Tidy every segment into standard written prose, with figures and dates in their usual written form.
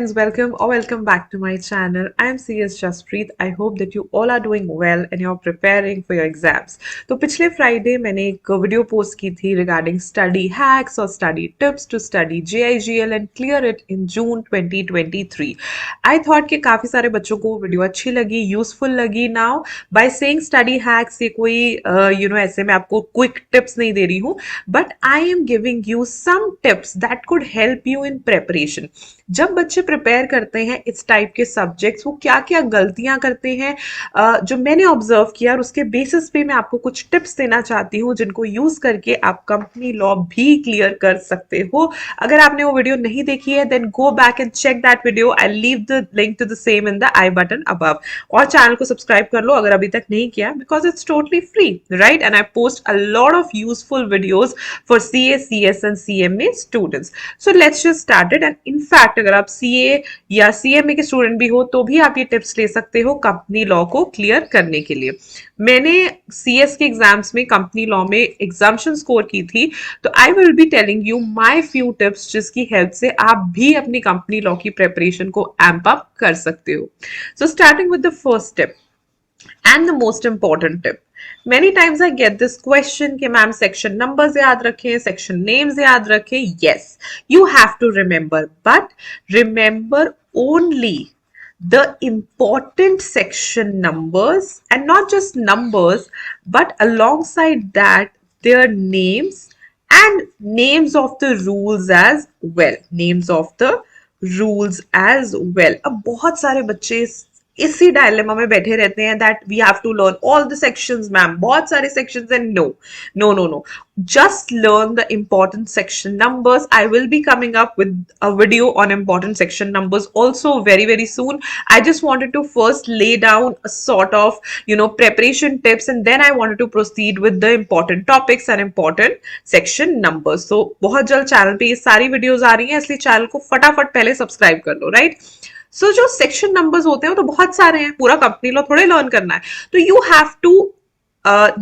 friends, welcome or welcome back to my channel. I am CS Jaspreet. I hope that you all are doing well and you're preparing for your exams. तो पिछले Friday मैंने एक video post की थी regarding study hacks और study tips to study JIGL and clear it in June 2023. I thought कि काफ़ी सारे बच्चों को वो वीडियो अच्छी लगी, यूजफुल लगी. Now by saying study hacks ये कोई ऐसे मैं आपको क्विक टिप्स नहीं दे रही हूँ, but I am giving you some tips that could help you in preparation. जब बच्चे प्रिपेयर करते हैं इस टाइप के सब्जेक्ट्स, वो क्या क्या गलतियां करते हैं जो मैंने ऑब्जर्व किया, और उसके बेसिस पे मैं आपको कुछ टिप्स देना चाहती हूँ जिनको यूज करके आप कंपनी लॉ भी क्लियर कर सकते हो. अगर आपने वो वीडियो नहीं देखी है then go back and check that video. I leave the link to the same in the I button above. और चैनल को सब्सक्राइब कर लो अगर अभी तक नहीं किया, because it's totally free, right? And I post a lot of useful videos for CA, CS and CMA students. So let's just start it. And in fact अगर आप CA या CMA के स्टूडेंट भी हो तो भी आप ये टिप्स ले सकते हो कंपनी लॉ को क्लियर करने के लिए. मैंने CS के एग्जाम्स में कंपनी लॉ में एग्जाम्शन स्कोर की थी, तो I will be telling you my few tips जिसकी हेल्प से आप भी अपनी कंपनी लॉ की प्रिपरेशन को एम्प अप कर सकते हो. So starting with the first tip and the most important tip. Many times I get this question कि मैम सेक्शन नंबर्स याद रखें, सेक्शन नेम्स याद रखें. Yes, you have to remember, but remember only the important section numbers, and not just numbers, but alongside that their names and names of the rules as well. Names of the rules as well. अब बहुत सारे बच्चे इसी dilemma में बैठे रहते हैं that we have to learn all the sections. Ma'am बहुत सारे सेक्शंस हैं. No no no no, just learn the important section numbers. I will be coming up with a video on important section numbers also very soon. I just wanted to first lay down a sort of preparation tips, and then I wanted to proceed with the important topics and important section numbers. So बहुत जल्द channel पे ये सारी videos आ रही हैं, इसलिए channel को फटाफट पहले सब्सक्राइब कर लो, राइट? सो जो सेक्शन नंबर्स होते हैं वो तो बहुत सारे हैं, पूरा कंपनी लॉ थोड़े लर्न करना है. तो you have to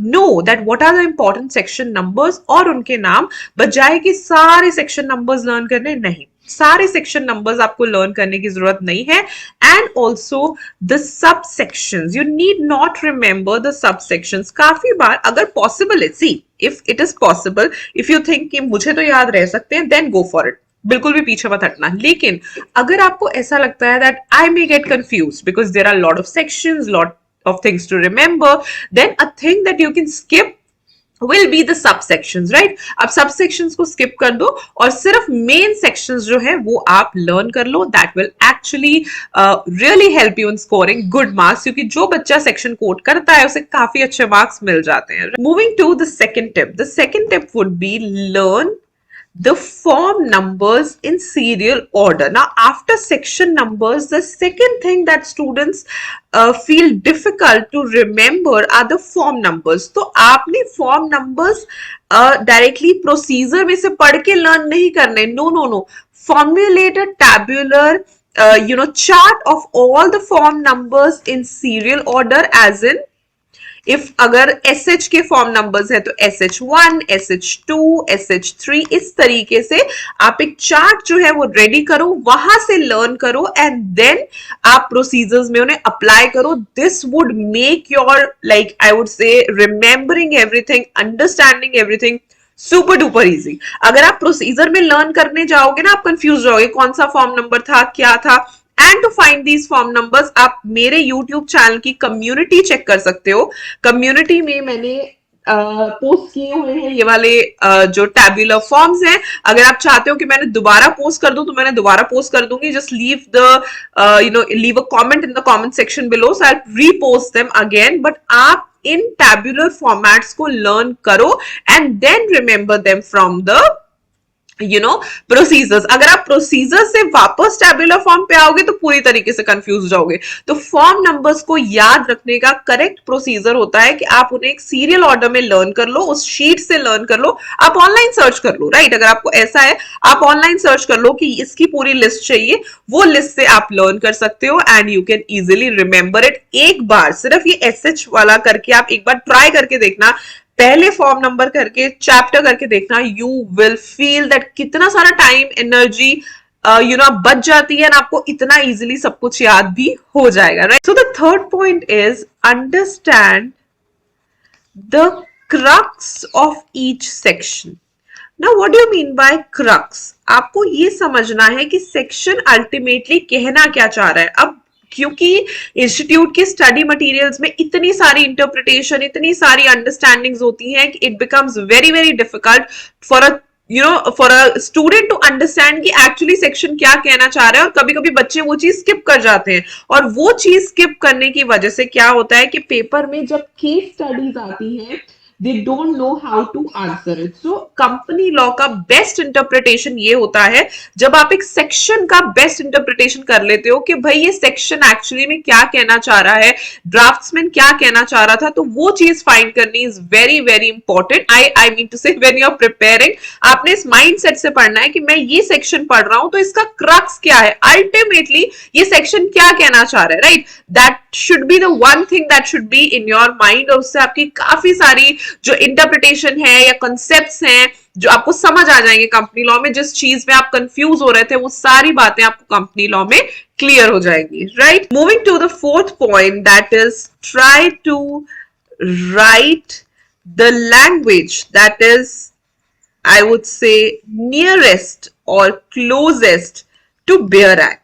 know that what are the important section numbers और उनके नाम, बजाय कि सारे सेक्शन नंबर्स लर्न करने. नहीं, सारे सेक्शन नंबर्स आपको लर्न करने की जरूरत नहीं है. And also the sub sections, you need not remember the sub sections. काफी बार अगर पॉसिबल है, see if it is possible, if you think कि मुझे तो याद रह सकते हैं, देन गो फॉर इट. बिल्कुल भी पीछे मत हटना. लेकिन अगर आपको ऐसा लगता है that I may get confuse because there are lot of sections, lot of things to remember, then a thing that you can skip will be the subsections, right? अब subsections को skip कर दो और सिर्फ main sections जो है वो आप learn कर लो. That will actually really help you in scoring good marks, क्योंकि जो बच्चा section quote करता है उसे काफी अच्छे marks मिल जाते हैं. Moving to the second tip. The second tip would be learn the form numbers in serial order. Now, after section numbers, the second thing that students feel difficult to remember are the form numbers. तो आपने form numbers directly procedure में से पढ़ के learn नहीं करने. No, no, no. Formulate a tabular chart of all the form numbers in serial order, as in if अगर SH के फॉर्म नंबर्स है तो SH1, SH2, SH3, इस तरीके से आप एक चार्ट जो है वो रेडी करो, वहां से लर्न करो एंड देन आप प्रोसीजर्स में उन्हें अप्लाई करो. This would make your like I would say remembering everything, understanding everything super duper easy. अगर आप प्रोसीजर में लर्न करने जाओगे ना, आप कंफ्यूज रहोगे कौन सा फॉर्म नंबर था, क्या था. And to find these form numbers आप मेरे यूट्यूब चैनल की कम्युनिटी चेक कर सकते हो. कम्युनिटी में मैंने पोस्ट किए हुए हैं ये वाले जो टैब्यूलर फॉर्म्स हैं. अगर आप चाहते हो कि मैंने दोबारा पोस्ट कर दूं तो मैंने दोबारा पोस्ट कर दूंगी. Just leave the leave a comment in the comment section below, so I repost them again. But आप इन टैब्यूलर फॉर्मेट्स को लर्न करो and then remember them from the procedures. अगर आप प्रोसीजर से वापस टैबुलर फॉर्म पे आओगे तो पूरी तरीके से कंफ्यूज जाओगे. तो फॉर्म नंबर्स को याद रखने का करेक्ट प्रोसीजर होता है कि आप उन्हें एक सीरियल ऑर्डर में लर्न कर लो, उस शीट से लर्न कर लो. आप ऑनलाइन सर्च कर लो, राइट? अगर आपको ऐसा है आप ऑनलाइन सर्च कर लो कि इसकी पूरी लिस्ट चाहिए, वो लिस्ट से आप लर्न कर सकते हो and you can easily remember it. एक बार सिर्फ ये SH वाला करके आप एक बार ट्राई करके देखना, पहले फॉर्म नंबर करके चैप्टर करके देखना. यू विल फील दैट कितना सारा टाइम एनर्जी बच जाती है, और आपको इतना इजीली सब कुछ याद भी हो जाएगा, right? So the third point is understand the crux of each section. Now, what do you mean by crux? आपको ये समझना है कि सेक्शन अल्टीमेटली कहना क्या चाह रहा है. अब क्योंकि इंस्टीट्यूट के स्टडी मटेरियल्स में इतनी सारी इंटरप्रिटेशन, इतनी सारी अंडरस्टैंडिंग्स होती हैं कि it becomes very very difficult for a for a student to understand कि एक्चुअली सेक्शन क्या कहना चाह रहा है. और कभी कभी बच्चे वो चीज स्किप कर जाते हैं, और वो चीज स्किप करने की वजह से क्या होता है कि पेपर में जब केस स्टडीज आती हैं, they don't know how to answer it. So company law का बेस्ट इंटरप्रिटेशन ये होता है जब आप एक सेक्शन का बेस्ट इंटरप्रिटेशन कर लेते हो कि भाई ये सेक्शन एक्चुअली में क्या कहना चाह रहा है, ड्राफ्ट्समैन क्या कहना चाह रहा था. तो वो चीज फाइंड करनी is very very important. I mean to say when you are preparing, आपने इस माइंड सेट से पढ़ना है कि मैं ये सेक्शन पढ़ रहा हूं तो इसका क्रक्स क्या है, अल्टीमेटली ये सेक्शन क्या कहना चाह रहा है, right? That should be the one thing that should be in your mind. और उससे आपकी काफी सारी जो इंटरप्रिटेशन है या कॉन्सेप्ट्स हैं जो आपको समझ आ जाएंगे कंपनी लॉ में. जिस चीज में आप कंफ्यूज हो रहे थे वो सारी बातें आपको कंपनी लॉ में क्लियर हो जाएंगी, right? Moving to the fourth point, that is try to write the language that is, I would say, nearest or closest to Bare Act.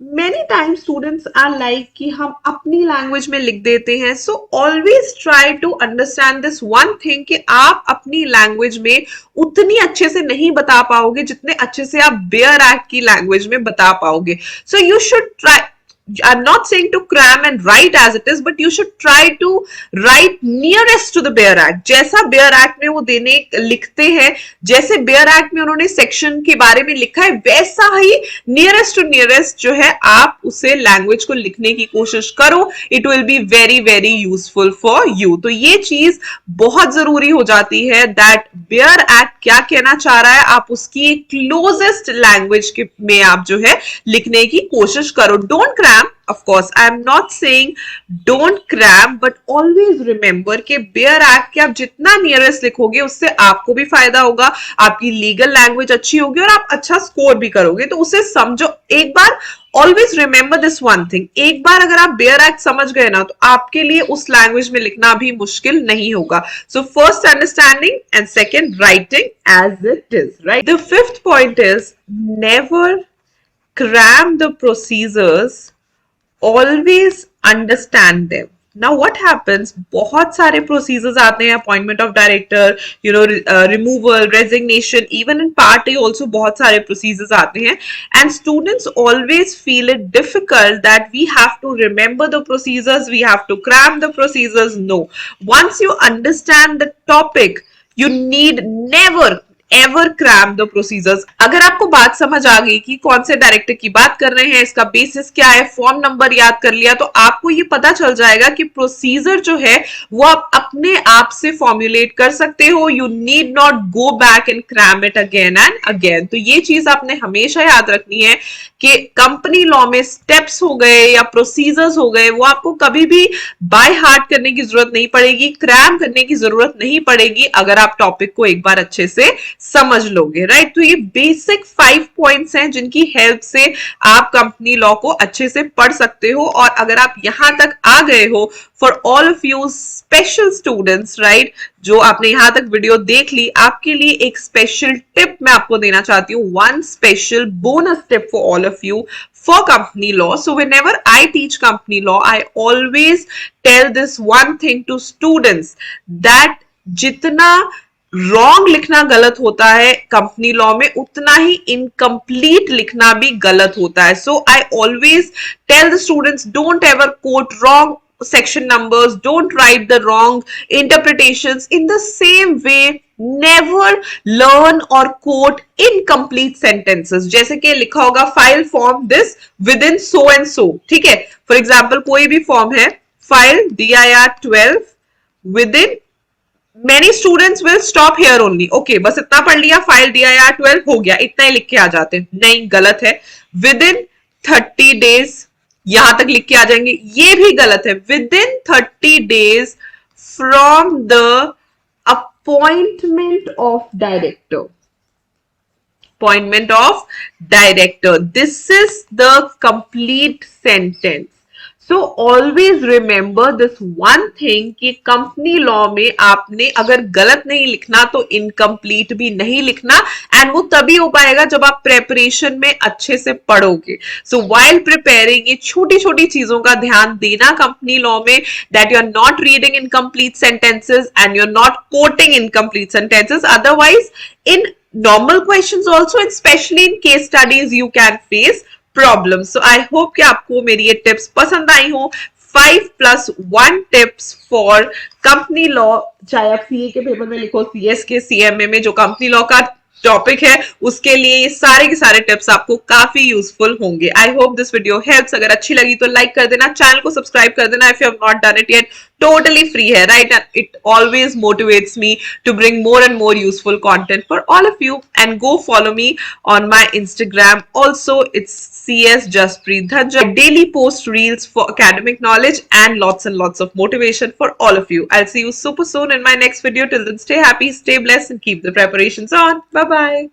Many times students are like कि हम अपनी language में लिख देते हैं. So always try to understand this one thing कि आप अपनी लैंग्वेज में उतनी अच्छे से नहीं बता पाओगे जितने अच्छे से आप बेयर एक्ट की लैंग्वेज में बता पाओगे. So you should try. I'm not saying to cram and write as it is, but you should try to write nearest to the Bare Act. जैसा Bare Act में वो देने लिखते हैं, जैसे Bare Act में उन्होंने सेक्शन के बारे में लिखा है, वैसा ही nearest to nearest जो है आप उसे लैंग्वेज को लिखने की कोशिश करो. It will be very very useful for you. तो ये चीज बहुत जरूरी हो जाती है that Bare Act क्या कहना चाह रहा है, आप उसकी क्लोजेस्ट लैंग्वेज में आप जो है लिखने की कोशिश करो. Don't cram. Of course, I am not saying don't cram, but always remember कि Bare Act के आप जितना nearest लिखोगे उससे आपको भी फायदा होगा, आपकी लीगल लैंग्वेज अच्छी होगी और आप अच्छा स्कोर भी करोगे. तो उसे समझो एक बार. Always remember this one thing. एक बार अगर आप Bare Act समझ गए ना तो आपके लिए उस लैंग्वेज में लिखना भी मुश्किल नहीं होगा. So first understanding and second writing as it is, right? The fifth point is never cram the procedures, always understand them. Now what happens, बहुत सारे procedures आते हैं, appointment of director, removal, resignation, even in part A also बहुत सारे procedures आते हैं, and students always feel it difficult that we have to remember the procedures, we have to cram the procedures. No, once you understand the topic, you need never ever cram the procedures. अगर आपको बात समझ आ गई कि कौन से director की बात कर रहे हैं, इसका बेसिस क्या है, फॉर्म नंबर याद कर लिया, तो आपको ये पता चल जाएगा कि प्रोसीजर जो है वो आप अपने आप से फॉर्मुलेट कर सकते हो. You need not go back and cram it again and again. तो ये चीज आपने हमेशा याद रखनी है कि कंपनी लॉ में स्टेप्स हो गए या प्रोसीजर्स हो गए, वो आपको कभी भी बाय हार्ट करने की जरूरत नहीं पड़ेगी, क्रैम करने की जरूरत नहीं पड़ेगी अगर आप टॉपिक को एक बार अच्छे से समझ लोगे, राइट? तो ये बेसिक 5 पॉइंट्स हैं जिनकी हेल्प से आप कंपनी लॉ को अच्छे से पढ़ सकते हो. और अगर आप यहां तक आ गए हो, for all of you special students, right, जो आपने यहां तक वीडियो देख ली, आपके लिए एक स्पेशल टिप मैं आपको देना चाहती हूँ. One special bonus tip for all of you for company law. So whenever I teach company law, I always tell this one thing to students that जितना रॉन्ग लिखना गलत होता है कंपनी लॉ में, उतना ही इनकम्प्लीट लिखना भी गलत होता है. So I always tell the students, don't ever quote wrong section numbers, don't write the wrong interpretations. In the same way, never learn or quote incomplete sentences. जैसे कि लिखा होगा file form this within so and so, ठीक है? For example, कोई भी form है, file dir 12 within, many students will stop here only. Okay, बस इतना पढ़ लिया, फाइल dir 12 हो गया, इतना ही लिख के आ जाते हैं. नहीं, गलत है. Within 30 days यहां तक लिख के आ जाएंगे, ये भी गलत है. Within 30 days from the appointment of director. appointment of director. This is the complete sentence. So always remember this one thing कि कंपनी लॉ में आपने अगर गलत नहीं लिखना तो इनकम्प्लीट भी नहीं लिखना, एंड वो तभी हो पाएगा जब आप प्रेपरेशन में अच्छे से पढ़ोगे. सो वाइल प्रिपेयरिंग ये छोटी छोटी चीजों का ध्यान देना कंपनी लॉ में, that you are not reading incomplete sentences and you are not quoting incomplete sentences. Otherwise in normal questions also, especially in case studies, you can face problems. So I hope कि आपको मेरी ये tips पसंद आई हो. 5+1 tips for company law. चाहे आप CA के paper में लिखो, सीएस के सीएमए में जो कंपनी लॉ का टॉपिक है उसके लिए ये सारे के सारे टिप्स आपको काफी यूजफुल होंगे. I hope this video helps. अगर अच्छी लगी तो लाइक कर देना, चैनल को सब्सक्राइब कर देना if you have not done it yet. Totally free है, right? And it always motivates me to bring more and more useful content for all of you. And go follow me on my Instagram. Also, it's CS Jaspreet Dhanjha. I daily post reels for academic knowledge and lots of motivation for all of you. I'll see you super soon in my next video. Till then, stay happy, stay blessed, and keep the preparations on. Bye bye.